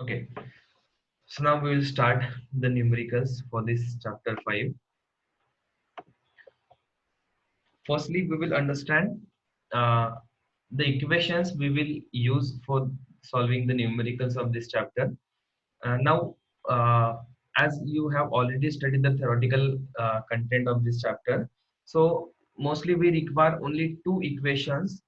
Okay, so now we will start the numericals for this chapter 5. Firstly, we will understand uh, the equations we will use for solving the numericals of this chapter. Now, as you have already studied the theoretical content of this chapter, so mostly we require only two equations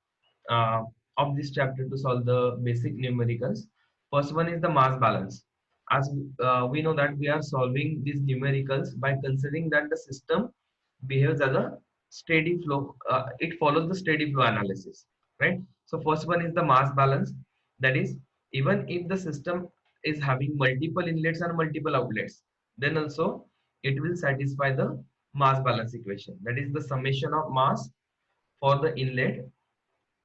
uh, of this chapter to solve the basic numericals. First one is the mass balance. As we know that we are solving these numericals by considering that the system behaves as a steady flow. It follows the steady flow analysis, right? So first one is the mass balance. That is, even if the system is having multiple inlets and multiple outlets, then also it will satisfy the mass balance equation. That is, the summation of mass for the inlet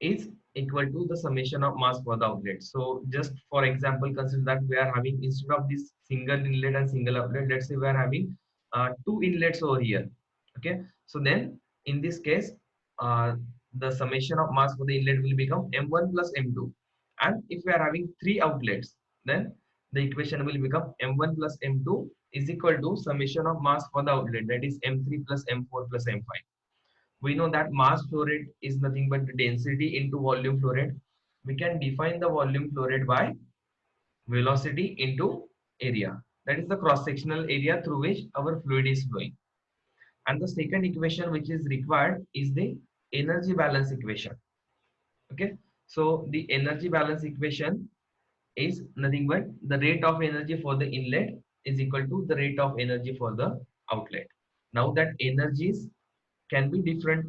is equal to the summation of mass for the outlet. So just for example, consider that we are having, instead of this single inlet and single outlet, let's say we are having two inlets over here. Okay, so then in this case, uh, the summation of mass for the inlet will become m1 plus m2. And if we are having three outlets, then the equation will become m1 plus m2 is equal to summation of mass for the outlet, that is m3 plus m4 plus m5. We know that mass flow rate is nothing but the density into volume flow rate. We can define the volume flow rate by velocity into area. That is the cross-sectional area through which our fluid is flowing. And the second equation which is required is the energy balance equation. Okay. So the energy balance equation is nothing but the rate of energy for the inlet is equal to the rate of energy for the outlet. Now that energies can be different,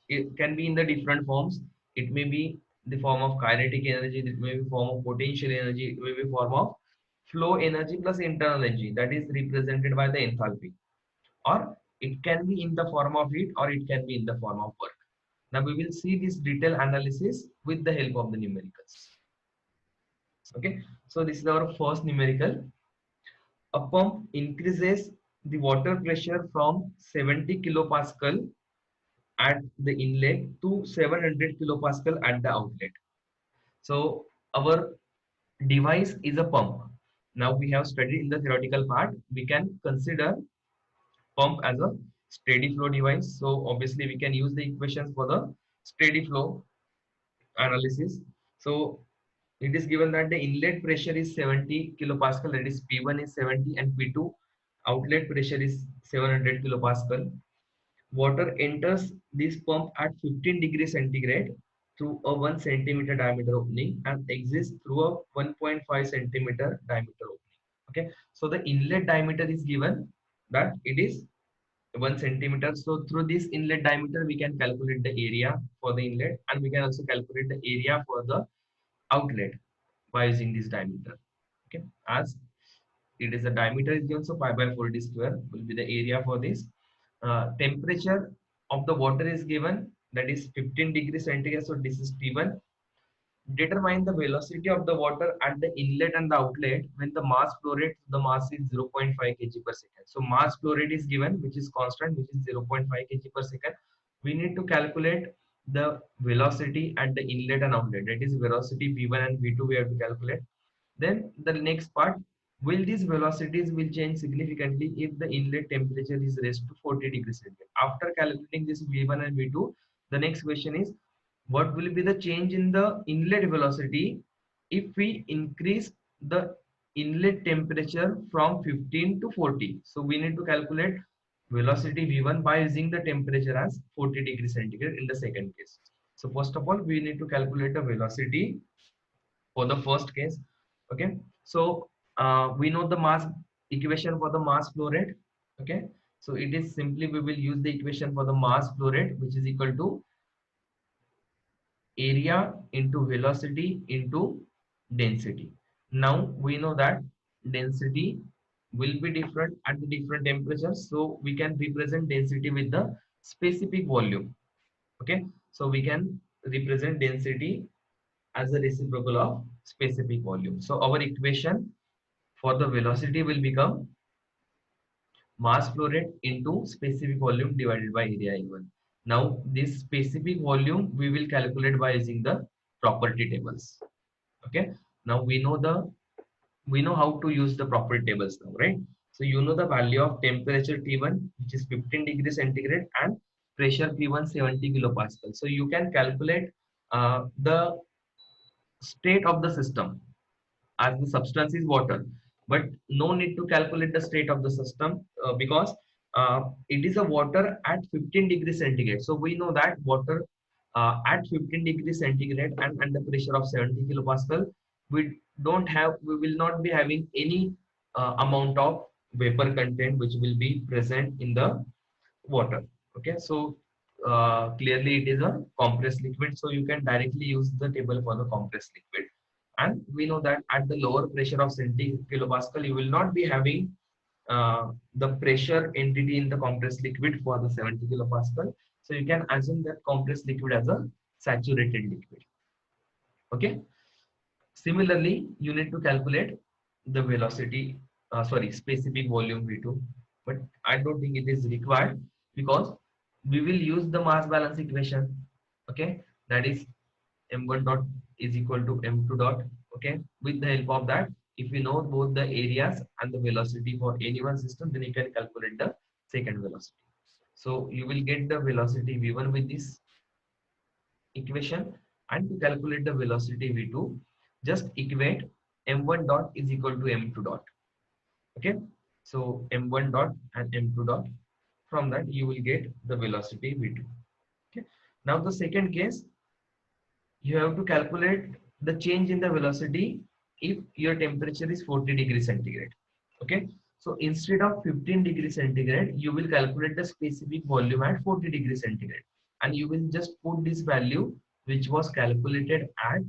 it can be in the different forms. It may be the form of kinetic energy, it may be form of potential energy, it may be form of flow energy plus internal energy, that is represented by the enthalpy, or it can be in the form of heat, or it can be in the form of work. Now we will see this detailed analysis with the help of the numericals. Okay, so this is our first numerical. A pump increases the water pressure from 70 kilopascal at the inlet to 700 kilopascal at the outlet. So our device is a pump. Now we have studied in the theoretical part, we can consider pump as a steady flow device. So obviously we can use the equations for the steady flow analysis. So it is given that the inlet pressure is 70 kilopascal, that is P1 is 70 and P2 outlet pressure is 700 kilopascal. Water enters this pump at 15 degrees centigrade through a 1 centimeter diameter opening and exits through a 1.5 centimeter diameter opening. Okay, so the inlet diameter is given that it is 1 centimeter. So through this inlet diameter, we can calculate the area for the inlet, and we can also calculate the area for the outlet by using this diameter. Okay, as it is a diameter is given, so pi by 4 d square will be the area for this. Temperature of the water is given, that is 15 degrees centigrade, so this is T1. Determine the velocity of the water at the inlet and the outlet when the mass flow rate, the mass is 0.5 kg per second. So mass flow rate is given, which is constant, which is 0.5 kg per second. We need to calculate the velocity at the inlet and outlet, that is velocity v1 and v2 we have to calculate. Then the next part, will these velocities will change significantly if the inlet temperature is raised to 40 degrees centigrade. After calculating this v1 and v2, the next question is, what will be the change in the inlet velocity if we increase the inlet temperature from 15 to 40. So we need to calculate velocity v1 by using the temperature as 40 degrees centigrade in the second case. So first of all, we need to calculate the velocity for the first case. Okay, so we know the mass equation for the mass flow rate. Okay, so it is simply, we will use the equation for the mass flow rate, which is equal to area into velocity into density. Now we know that density will be different at the different temperatures, so we can represent density with the specific volume. Okay, so we can represent density as a reciprocal of specific volume. So our equation for the velocity will become mass flow rate into specific volume divided by area A1. Now this specific volume we will calculate by using the property tables. Okay, now we know the we know how to use the property tables now, right? So you know the value of temperature T1, which is 15 degrees centigrade, and pressure P1 70 kilopascal. So you can calculate the state of the system as the substance is water, but no need to calculate the state of the system because it is a water at 15 degrees centigrade. So we know that water at 15 degrees centigrade and under pressure of 70 kilopascal, we will not be having any amount of vapor content which will be present in the water. Okay, so clearly it is a compressed liquid, so you can directly use the table for the compressed liquid. And we know that at the lower pressure of 70 kilopascal, you will not be having the pressure entity in the compressed liquid for the 70 kilopascal. So you can assume that compressed liquid as a saturated liquid. Okay. Similarly, you need to calculate the velocity, specific volume V2, but I don't think it is required because we will use the mass balance equation. Okay, that is m1 dot is equal to m2 dot. Okay, with the help of that, if you know both the areas and the velocity for any one system, then you can calculate the second velocity. So you will get the velocity v1 with this equation, and to calculate the velocity v2, just equate m1 dot is equal to m2 dot. Okay, so m1 dot and m2 dot, from that you will get the velocity v2. Okay, now the second case, you have to calculate the change in the velocity if your temperature is 40 degrees centigrade. Okay, so instead of 15 degrees centigrade, you will calculate the specific volume at 40 degrees centigrade, and you will just put this value which was calculated at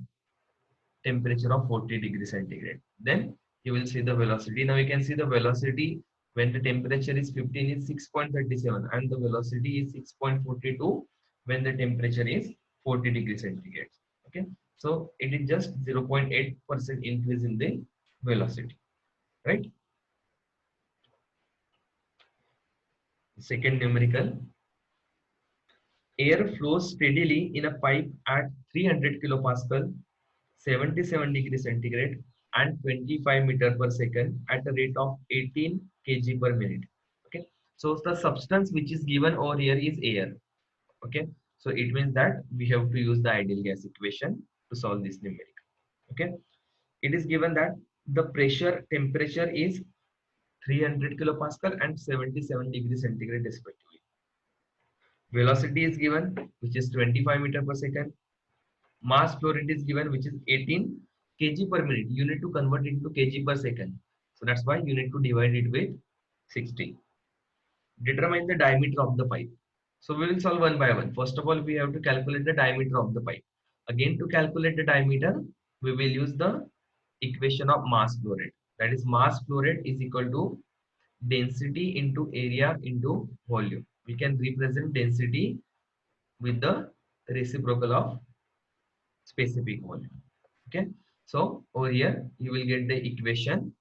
temperature of 40 degrees centigrade. Then you will see the velocity. Now you can see the velocity when the temperature is 15 is 6.37, and the velocity is 6.42 when the temperature is 40 degrees centigrade. Okay, so it is just 0.8% increase in the velocity, right? Second numerical, air flows steadily in a pipe at 300 kilopascal, 77 degrees centigrade, and 25 meter per second at a rate of 18 kg per minute. Okay, so the substance which is given over here is air. Okay, so it means that we have to use the ideal gas equation to solve this numerical. Okay, it is given that the pressure temperature is 300 kilopascal and 77 degrees centigrade respectively. Velocity is given, which is 25 meter per second. Mass flow rate is given, which is 18 kg per minute. You need to convert it into kg per second. So that's why you need to divide it with 60. Determine the diameter of the pipe. So we will solve one by one. First of all, we have to calculate the diameter of the pipe. Again, to calculate the diameter, we will use the equation of mass flow rate. That is, mass flow rate is equal to density into area into volume. We can represent density with the reciprocal of specific volume. Okay, so over here you will get the equation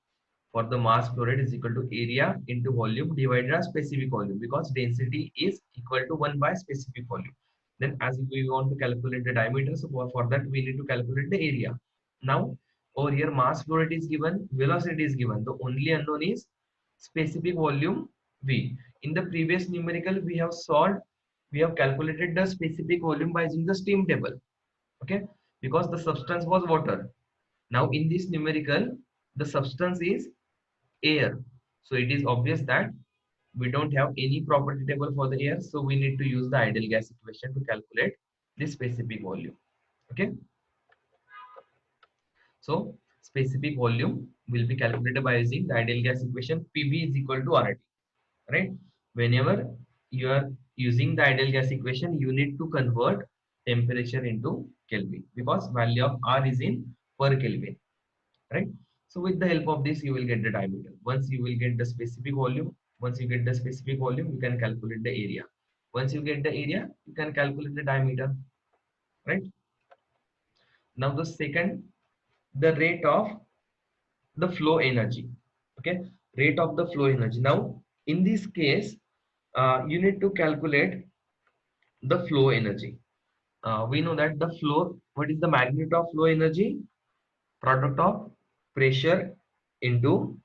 for the mass flow rate is equal to area into volume divided by specific volume, because density is equal to 1 by specific volume. Then as if we want to calculate the diameter, so for that we need to calculate the area. Now over here mass flow rate is given, velocity is given, the only unknown is specific volume v. In the previous numerical we have solved, we have calculated the specific volume by using the steam table. Okay, because the substance was water. Now in this numerical, the substance is air, so it is obvious that we don't have any property table for the air, so we need to use the ideal gas equation to calculate this specific volume. Okay, so specific volume will be calculated by using the ideal gas equation. PV is equal to RT, right? Whenever you are using the ideal gas equation, you need to convert temperature into Kelvin, because value of R is in per Kelvin, right? So with the help of this, you will get the diameter. Once you will get the specific volume, once you get the specific volume, you can calculate the area. Once you get the area, you can calculate the diameter, right? Now the second, the rate of the flow energy. Okay, rate of the flow energy. Now in this case, you need to calculate the flow energy. We know that the flow, what is the magnitude of flow energy? Product of pressure into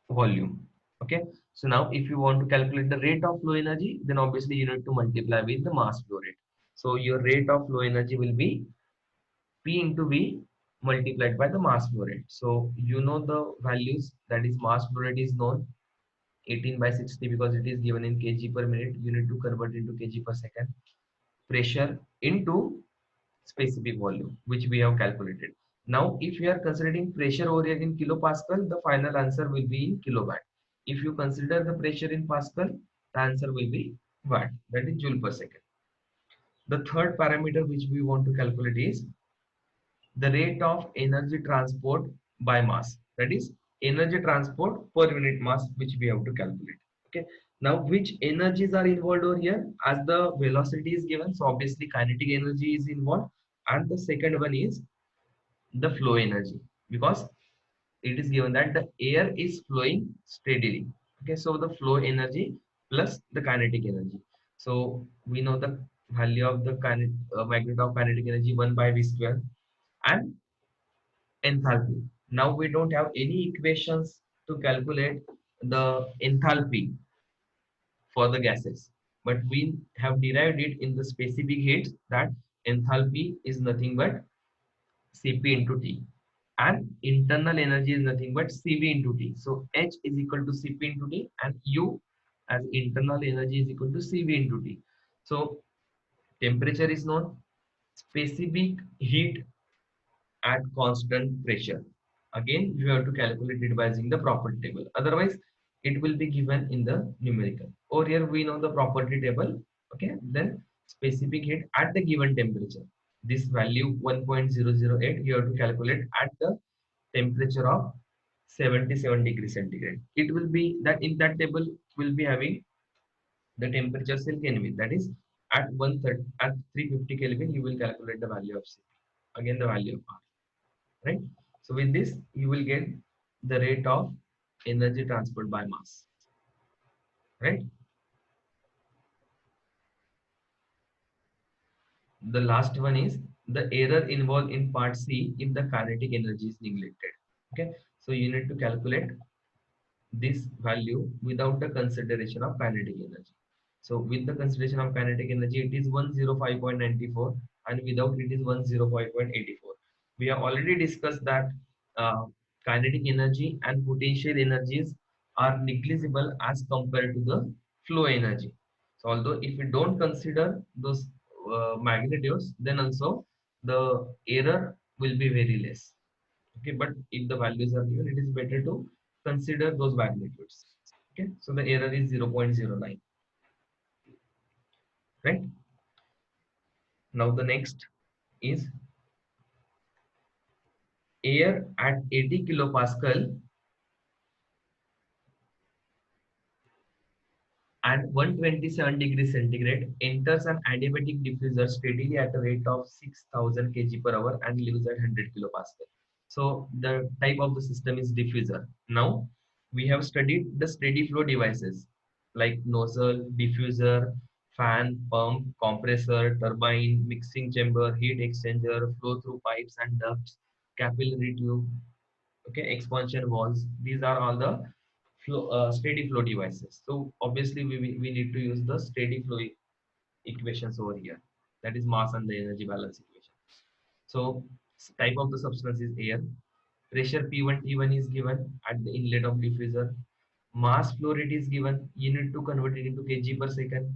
volume. Okay, so now if you want to calculate the rate of flow energy, then obviously you need to multiply with the mass flow rate. So your rate of flow energy will be P into V multiplied by the mass flow rate. So you know the values, that is mass flow rate is known 18 by 60 because it is given in kg per minute. You need to convert into kg per second. Pressure into specific volume, which we have calculated. Now, if you are considering pressure over here in kilopascal, the final answer will be in kilowatt. If you consider the pressure in pascal, the answer will be watt, that is joule per second. The third parameter which we want to calculate is the rate of energy transport by mass, that is energy transport per unit mass, which we have to calculate. Okay, now which energies are involved over here? As the velocity is given, so obviously kinetic energy is involved, and the second one is the flow energy, because it is given that the air is flowing steadily. Okay, so the flow energy plus the kinetic energy. So we know the value of the magnitude of kinetic energy 1 by v square, and enthalpy. Now we don't have any equations to calculate the enthalpy for the gases, but we have derived it in the specific heat, that enthalpy is nothing but Cp into T, and internal energy is nothing but Cv into T. So H is equal to Cp into T, and U as internal energy is equal to Cv into T. So temperature is known, specific heat at constant pressure. Again, you have to calculate it by using the property table. Otherwise, it will be given in the numerical. Over here, we know the property table. Okay, then specific heat at the given temperature. This value 1.008 you have to calculate at the temperature of 77 degrees centigrade. It will be that in that table will be having the temperature cell Kelvin. That is at 130 at 350 Kelvin, you will calculate the value of C. Again, the value of R, right? So with this, you will get the rate of energy transport by mass, right? The last one is the error involved in part C if the kinetic energy is neglected. Okay, so you need to calculate this value without the consideration of kinetic energy. So with the consideration of kinetic energy, it is 105.94, and without it is 105.84. We have already discussed that uh, kinetic energy and potential energies are negligible as compared to the flow energy. So although if we don't consider those magnitudes, then also the error will be very less. Okay, but if the values are given, it is better to consider those magnitudes. Okay, so the error is 0.09, right? Now the next is air at 80 kilopascal at 127 degrees centigrade enters an adiabatic diffuser steadily at a rate of 6000 kg per hour and leaves at 100 kilopascal. So the type of the system is diffuser. Now we have studied the steady flow devices like nozzle, diffuser, fan, pump, compressor, turbine, mixing chamber, heat exchanger, flow through pipes and ducts, capillary tube, okay, expansion valves. These are all the steady flow devices. So obviously we need to use the steady flow equations over here, that is mass and the energy balance equation. So type of the substance is air, pressure P1 T1 is given at the inlet of diffuser, mass flow rate is given, you need to convert it into kg per second,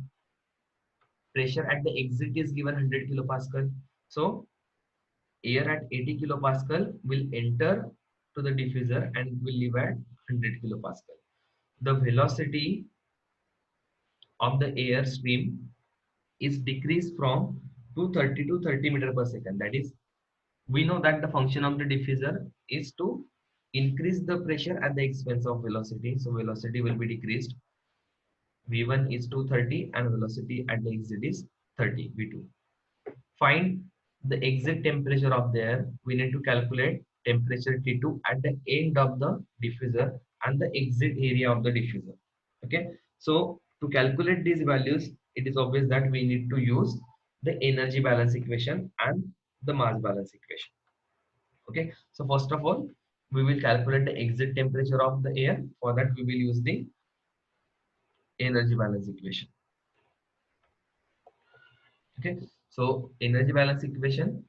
pressure at the exit is given 100 kilopascal. So air at 80 kilopascal will enter to the diffuser and will leave at 100 kilopascal. The velocity of the air stream is decreased from 230 to 30 meter per second. That is, we know that the function of the diffuser is to increase the pressure at the expense of velocity. So velocity will be decreased. V1 is 230 and velocity at the exit is 30 V2. Find the exit temperature of the air. We need to calculate temperature T2 at the end of the diffuser and the exit area of the diffuser. Okay, so to calculate these values, it is obvious that we need to use the energy balance equation and the mass balance equation. Okay, so first of all, we will calculate the exit temperature of the air. For that, we will use the energy balance equation. Okay, so energy balance equation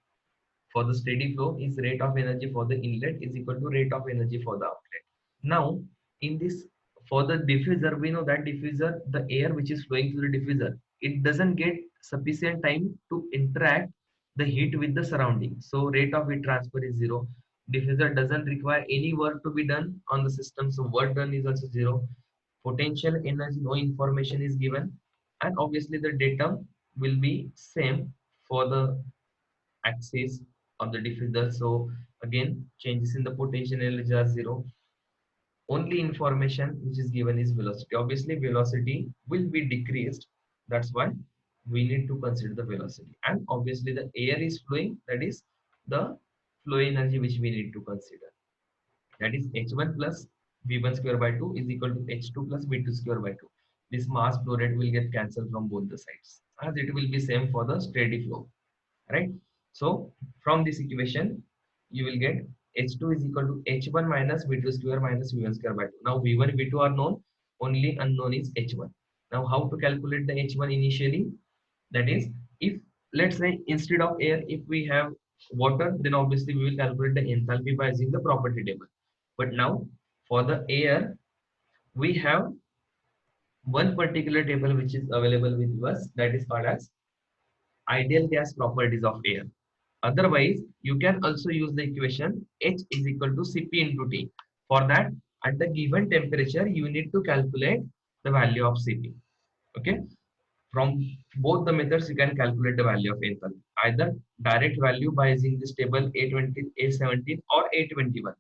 for the steady flow is rate of energy for the inlet is equal to rate of energy for the outlet. Now, in this, for the diffuser, we know that diffuser, the air which is flowing through the diffuser, it doesn't get sufficient time to interact the heat with the surrounding. So rate of heat transfer is zero. Diffuser doesn't require any work to be done on the system. So work done is also zero. Potential energy, no information is given. And obviously the datum will be same for the axis of the diffuser. So again, changes in the potential energy are zero. Only information which is given is velocity. Obviously velocity will be decreased, that's why we need to consider the velocity. And obviously the air is flowing, that is the flow energy which we need to consider, that is h1 plus v1 square by 2 is equal to h2 plus v2 square by 2. This mass flow rate will get cancelled from both the sides, as it will be same for the steady flow, right? So from this equation, you will get H2 is equal to H1 minus V2 square minus V1 square by 2. Now V1, V2 are known, only unknown is H1. Now how to calculate the H1 initially? That is, if let's say instead of air, if we have water, then obviously we will calculate the enthalpy by using the property table. But now for the air, we have one particular table which is available with us, that is called as ideal gas properties of air. Otherwise, you can also use the equation H is equal to Cp into T. For that, at the given temperature, you need to calculate the value of Cp. Okay. From both the methods, you can calculate the value of enthalpy. Either direct value by using this table A20, A17 or A21.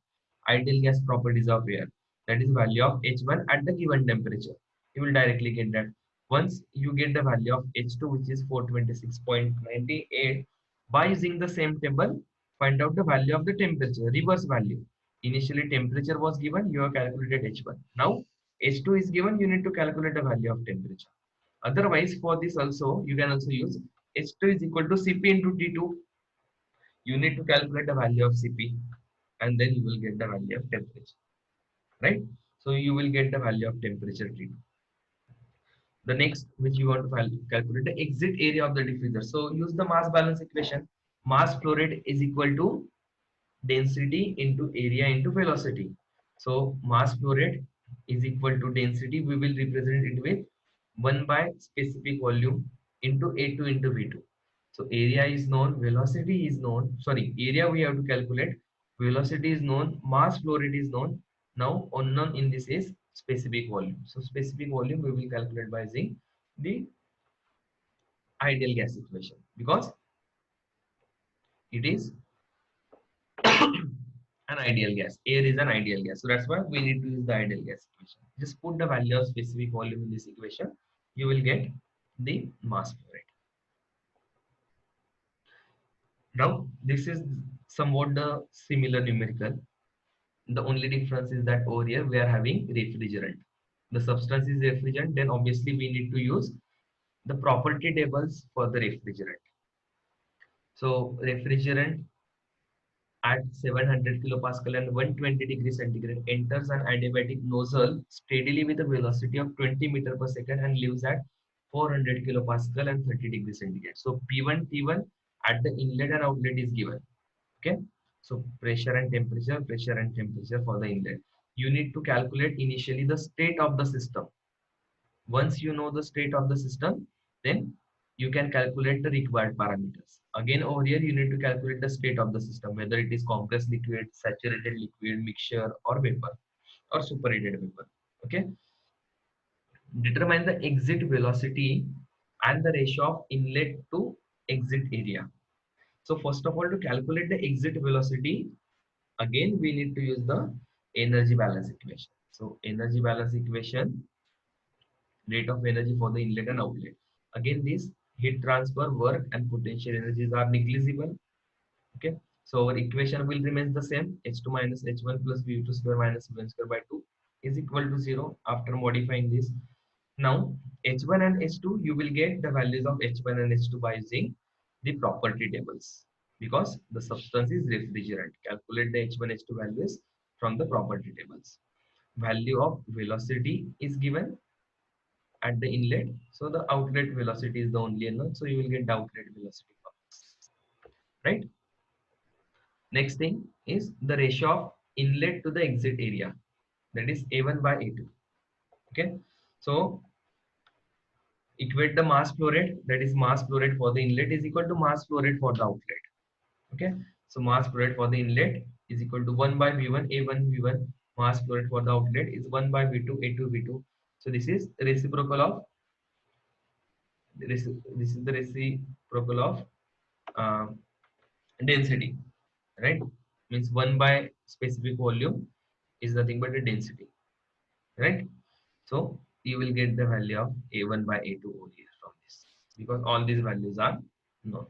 Ideal gas properties of air. That is value of H1 at the given temperature. You will directly get that. Once you get the value of H2, which is 426.98, by using the same table, find out the value of the temperature, reverse value. Initially, temperature was given, you have calculated H1. Now, H2 is given, you need to calculate the value of temperature. Otherwise, for this also, you can also use H2 is equal to Cp into T2. You need to calculate the value of Cp and then you will get the value of temperature, right? So you will get the value of temperature T2. The next, which you want to calculate the exit area of the diffuser. So use the mass balance equation. Mass flow rate is equal to density into area into velocity. So mass flow rate is equal to density. We will represent it with 1 by specific volume into A2 into V2. So area is known, velocity is known. Sorry, area we have to calculate. Velocity is known, mass flow rate is known. Now unknown in this is specific volume. So specific volume we will calculate by using the ideal gas equation because it is an ideal gas. Air is an ideal gas. So that's why we need to use the ideal gas equation. Just put the value of specific volume in this equation. You will get the mass flow rate. Now, this is somewhat the similar numerical. The only difference is that over here we are having refrigerant. The substance is refrigerant, then obviously we need to use the property tables for the refrigerant. So refrigerant at 700 kilopascal and 120 degrees centigrade enters an adiabatic nozzle steadily with a velocity of 20 meter per second and leaves at 400 kilopascal and 30 degrees centigrade. So P1, T1 at the inlet and outlet is given. Okay. So pressure and temperature for the inlet. You need to calculate initially the state of the system. Once you know the state of the system, then you can calculate the required parameters. Again, over here, you need to calculate the state of the system, whether it is compressed liquid, saturated liquid, mixture, or vapor, or superheated vapor. Okay. Determine the exit velocity and the ratio of inlet to exit area. So first of all, to calculate the exit velocity, again, we need to use the energy balance equation. So energy balance equation, rate of energy for the inlet and outlet. Again, this heat transfer, work, and potential energies are negligible. Okay. So our equation will remain the same. H2 minus H1 plus V2 square minus V1 square by 2 is equal to 0 after modifying this. Now, H1 and H2, you will get the values of H1 and H2 by using the property tables because the substance is refrigerant. Calculate the H1, H2 values from the property tables. Value of velocity is given at the inlet. So the outlet velocity is the only unknown. So you will get the outlet velocity from this, right? Next thing is the ratio of inlet to the exit area, that is A1 by A2. Okay. So equate the mass flow rate, that is mass flow rate for the inlet is equal to mass flow rate for the outlet. Okay. So mass flow rate for the inlet is equal to 1 by V1 A1 V1. Mass flow rate for the outlet is 1 by V2 A2 V2. So this is reciprocal of this is the reciprocal of uh, density, right? Means 1 by specific volume is nothing but a density, right? So you will get the value of A1 by A2 over here from this, because all these values are known.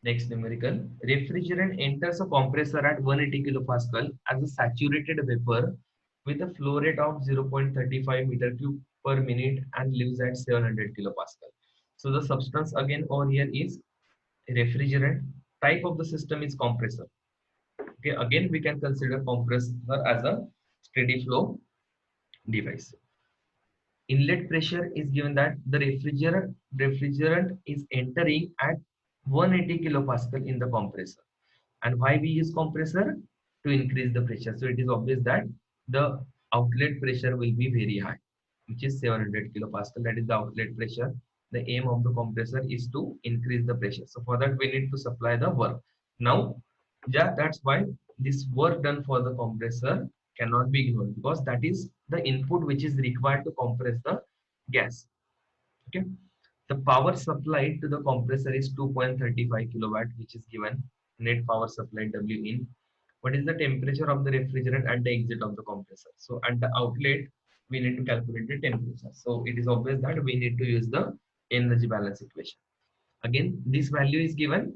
Next numerical, refrigerant enters a compressor at 180 kilopascal as a saturated vapor with a flow rate of 0.35 meter cube per minute and lives at 700 kilopascal. So the substance again over here is refrigerant. Type of the system is compressor. Okay, again we can consider compressor as a steady flow device. Inlet pressure is given that the refrigerant is entering at 180 kilopascal in the compressor. And why we use compressor? To increase the pressure. So it is obvious that the outlet pressure will be very high, which is 700 kilopascal. That is the outlet pressure. The aim of the compressor is to increase the pressure. So for that we need to supply the work. Now, yeah, that's why this work done for the compressor cannot be ignored, because that is the input which is required to compress the gas. Okay. The power supplied to the compressor is 2.35 kilowatt, which is given. Net power supply W in. What is the temperature of the refrigerant at the exit of the compressor? So at the outlet, we need to calculate the temperature. So it is obvious that we need to use the energy balance equation. Again, this value is given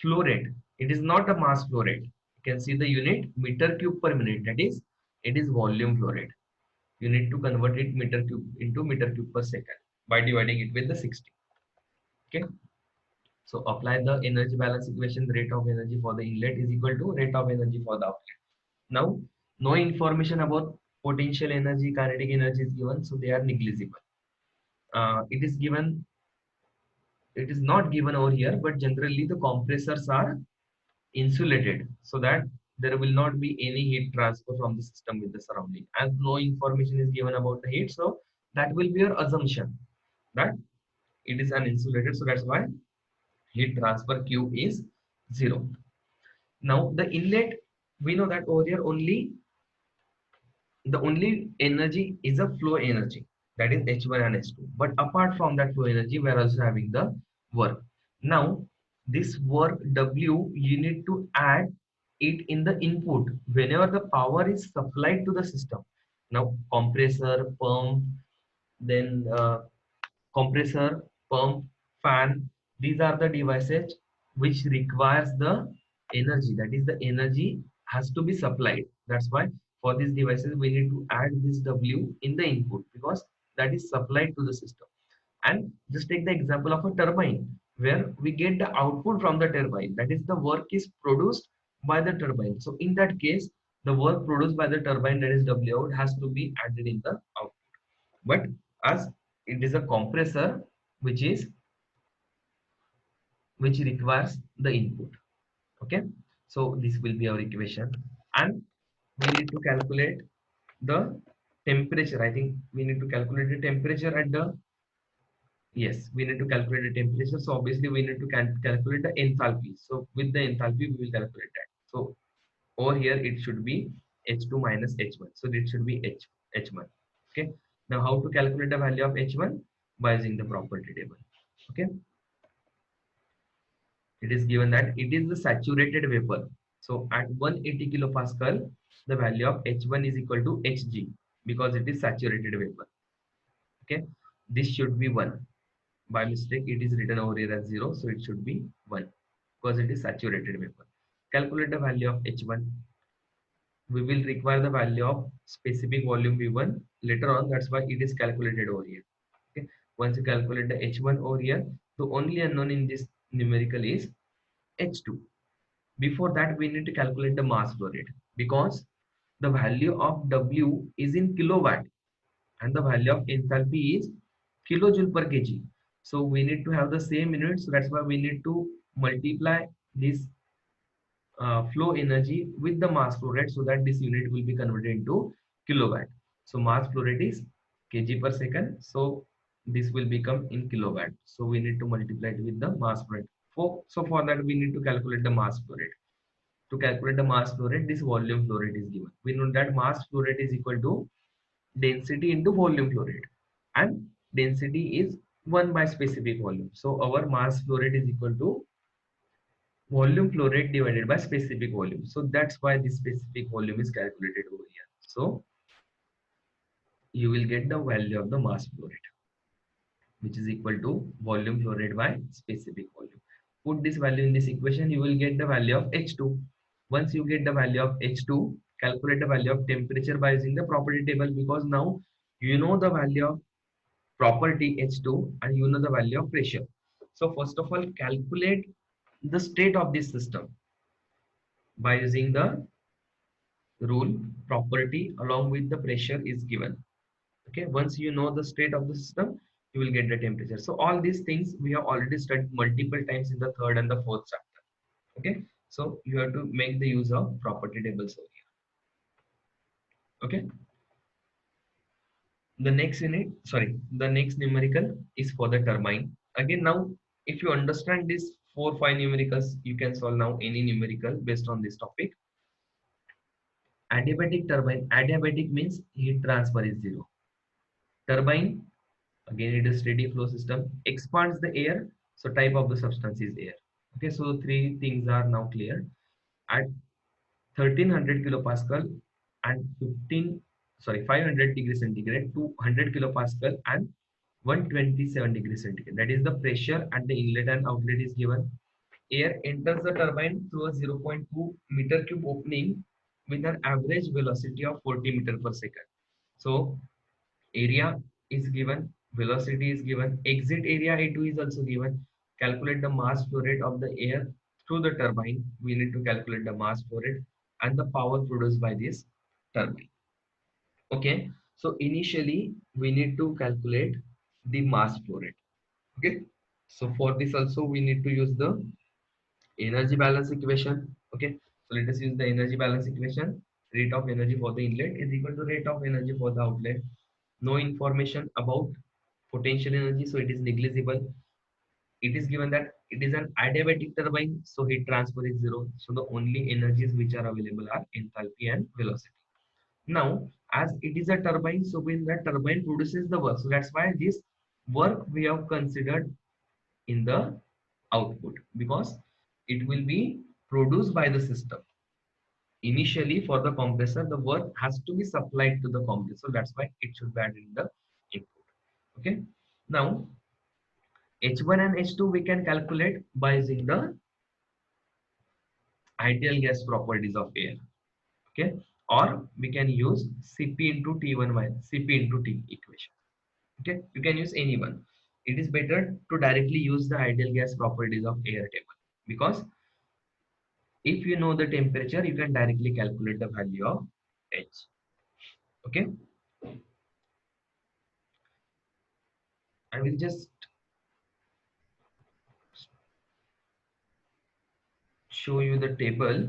flow rate. It is not a mass flow rate. You can see the unit meter cube per minute. That is, it is volume flow rate. You need to convert it meter cube into meter cube per second by dividing it with the 60. Okay. So apply the energy balance equation. Rate of energy for the inlet is equal to rate of energy for the outlet. Now, no information about potential energy, kinetic energy is given, so they are negligible. It is given, it is not given over here, but generally the compressors are insulated so that there will not be any heat transfer from the system with the surrounding. As no information is given about the heat, so that will be your assumption that it is uninsulated. So that's why heat transfer Q is 0. Now the inlet, we know that over here only the only energy is a flow energy, that is H1 and H2. But apart from that flow energy, we are also having the work. Now this work W, you need to add it in the input whenever the power is supplied to the system. Now compressor, pump, then compressor, pump, fan, these are the devices which requires the energy, that is the energy has to be supplied. That's why for these devices we need to add this W in the input, because that is supplied to the system. And just take the example of a turbine where we get the output from the turbine, that is the work is produced by the turbine. So in that case the work produced by the turbine, that is W out, has to be added in the output. But as it is a compressor which is which requires the input. Okay, so this will be our equation, and we need to calculate the temperature. I think we need to calculate the temperature at the, yes, we need to calculate the temperature. So obviously we need to calculate the enthalpy. So with the enthalpy we will calculate that. So over here it should be H2 minus H1, so it should be H1. Okay, now how to calculate the value of H1? By using the property table. Okay, it is given that it is the saturated vapor. So at 180 kilopascal, the value of H1 is equal to Hg, because it is saturated vapor. Okay, this should be 1. By mistake, it is written over here as 0, so it should be 1 because it is saturated vapor. Calculate the value of H1. We will require the value of specific volume V1 later on. That's why it is calculated over here. Okay, once you calculate the H1 over here, the only unknown in this numerical is H2. Before that, we need to calculate the mass flow rate because the value of W is in kilowatt and the value of enthalpy is kilojoule per kg. So we need to have the same unit. So that's why we need to multiply this flow energy with the mass flow rate so that this unit will be converted into kilowatt. So mass flow rate is kg per second. So this will become in kilowatt. So we need to multiply it with the mass flow rate. So for that we need to calculate the mass flow rate. To calculate the mass flow rate, this volume flow rate is given. We know that mass flow rate is equal to density into volume flow rate, and density is 1 by specific volume. So our mass flow rate is equal to volume flow rate divided by specific volume. So that's why this specific volume is calculated over here. So you will get the value of the mass flow rate, which is equal to volume flow rate by specific volume. Put this value in this equation, you will get the value of H2. Once you get the value of H2, calculate the value of temperature by using the property table, because now you know the value of property H2 and you know the value of pressure. So first of all, calculate the state of this system by using the rule property along with the pressure is given. Okay, once you know the state of the system, you will get the temperature. So all these things we have already studied multiple times in the third and the fourth chapter. Okay, so you have to make the use of property tables over here. Okay, the next unit, sorry, the next numerical is for the turbine. Again, now if you understand this 4 5 numericals, you can solve now any numerical based on this topic. Adiabatic turbine, adiabatic means heat transfer is zero. Turbine, again it is steady flow system, expands the air, so type of the substance is air. Okay, so three things are now clear. At 1300 kilopascal and 500 degrees centigrade, 200 kilopascal and 127 degrees centigrade, that is the pressure at the inlet and outlet is given. Air enters the turbine through a 0.2 meter cube opening with an average velocity of 40 meter per second. So area is given, velocity is given, exit area A2 is also given. Calculate the mass flow rate of the air through the turbine. We need to calculate the mass flow rate and the power produced by this turbine. Okay, so initially we need to calculate the mass flow rate. Okay, so for this also we need to use the energy balance equation. Okay, so let us use the energy balance equation. Rate of energy for the inlet is equal to rate of energy for the outlet. No information about potential energy, so it is negligible. It is given that it is an adiabatic turbine, so heat transfer is zero. So the only energies which are available are enthalpy and velocity. Now, as it is a turbine, so when the turbine produces the work, so that's why this work we have considered in the output, because it will be produced by the system. Initially, for the compressor, the work has to be supplied to the compressor. So that's why it should be added in the input. Okay. Now, H1 and H2 we can calculate by using the ideal gas properties of air. Okay. Or we can use Cp into T1 minus Cp into T equation. Okay. You can use any one. It is better to directly use the ideal gas properties of air table, because if you know the temperature, you can directly calculate the value of H. Okay. I will just show you the table.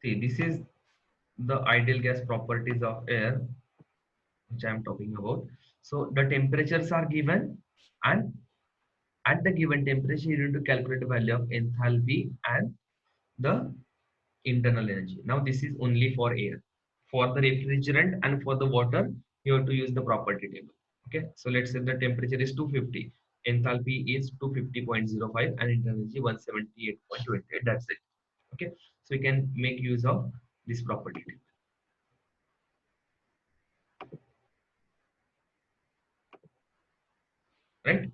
See, this is the ideal gas properties of air, which I am talking about. So the temperatures are given, and at the given temperature, you need to calculate the value of enthalpy and the internal energy. Now this is only for air. For the refrigerant and for the water, you have to use the property table. Okay, so let's say the temperature is 250, enthalpy is 250.05, and internal energy 178.28. That's it. Okay, so we can make use of this property table, right?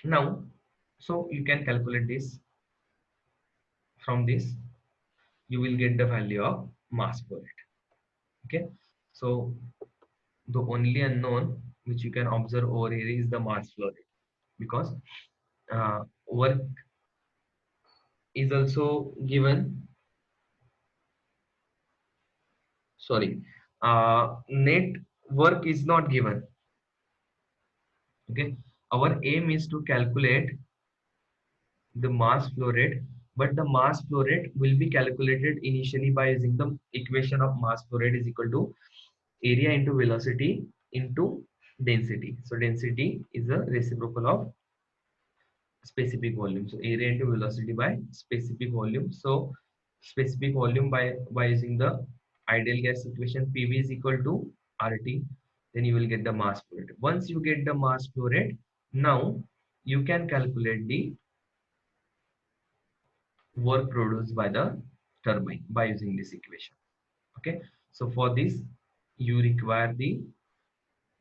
Now, so you can calculate this. From this you will get the value of mass flow rate. Okay, so the only unknown which you can observe over here is the mass flow rate, because work is also given, sorry, net work is not given. Okay, our aim is to calculate the mass flow rate, but the mass flow rate will be calculated initially by using the equation of mass flow rate is equal to area into velocity into density. So density is a reciprocal of specific volume, so area into velocity by specific volume. So specific volume by using the ideal gas equation, PV is equal to RT, then you will get the mass flow rate. Once you get the mass flow rate, now you can calculate the work produced by the turbine by using this equation. Okay, so for this you require the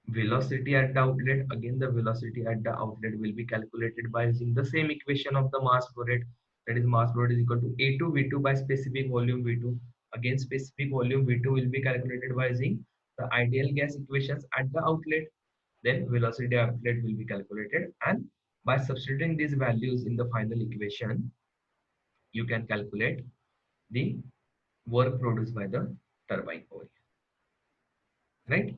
velocity at the outlet. Again, the velocity at the outlet will be calculated by using the same equation of the mass flow rate, that is mass flow rate is equal to A2 V2 by specific volume V2. Again, specific volume V2 will be calculated by using the ideal gas equations at the outlet, then velocity outlet will be calculated, and by substituting these values in the final equation you can calculate the work produced by the turbine over here, right?